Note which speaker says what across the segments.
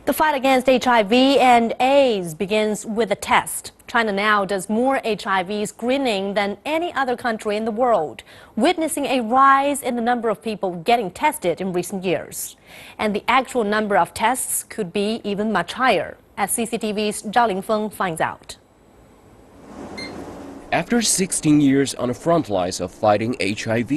Speaker 1: The fight against HIV and AIDS begins with a test. China now does more HIV screening than any other country in the world, witnessing a rise in the number of people getting tested in recent years. And the actual number of tests could be even much higher, as CCTV's Zhao Lingfeng finds out.
Speaker 2: After 16 years on the front lines of fighting HIV,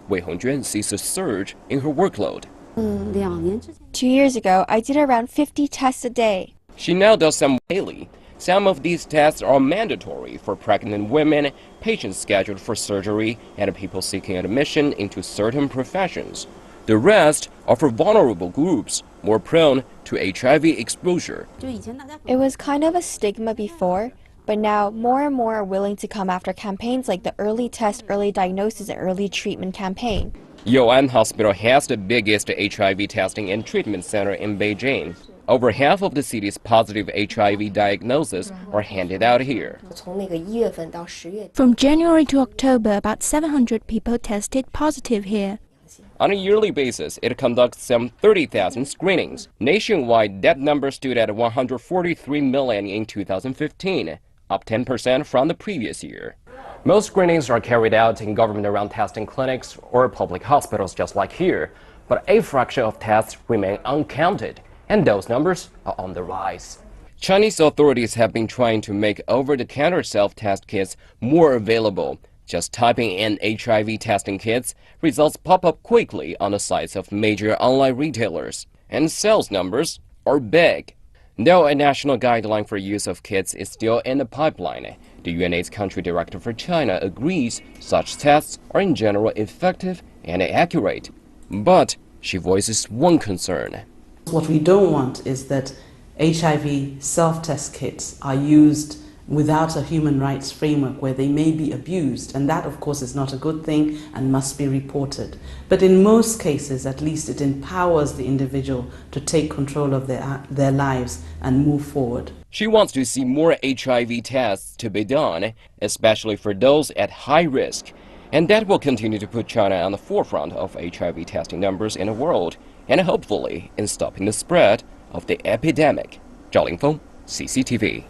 Speaker 2: Wei Hongjuan sees a surge in her workload.
Speaker 3: 2 years ago, I did around 50 tests a day.
Speaker 2: She now does some daily. Some of these tests are mandatory for pregnant women, patients scheduled for surgery, and people seeking admission into certain professions. The rest are for vulnerable groups, more prone to HIV exposure.
Speaker 3: It was kind of a stigma before, but now more and more are willing to come after campaigns like the Early Test, Early Diagnosis, and Early Treatment campaign.
Speaker 2: Youan Hospital has the biggest HIV testing and treatment center in Beijing. Over half of the city's positive HIV diagnoses are handed out here.
Speaker 4: From January to October, about 700 people tested positive here.
Speaker 2: On a yearly basis, it conducts some 30,000 screenings. Nationwide, that number stood at 143 million in 2015, up 10% from the previous year. Most screenings are carried out in government-run testing clinics or public hospitals just like here, but a fraction of tests remain uncounted, and those numbers are on the rise. Chinese authorities have been trying to make over-the-counter self-test kits more available. Just typing in HIV testing kits, results pop up quickly on the sites of major online retailers, and sales numbers are big. Though a national guideline for use of kits is still in the pipeline, the UNAIDS country director for China agrees such tests are in general effective and accurate. But she voices one concern.
Speaker 5: What we don't want is that HIV self-test kits are used without a human rights framework where they may be abused, and that of course is not a good thing and must be reported. But in most cases, at least, it empowers the individual to take control of their lives and move forward.
Speaker 2: She wants to see more HIV tests to be done, especially for those at high risk. And that will continue to put China on the forefront of HIV testing numbers in the world, and hopefully in stopping the spread of the epidemic. Zhao Lingfeng, CCTV.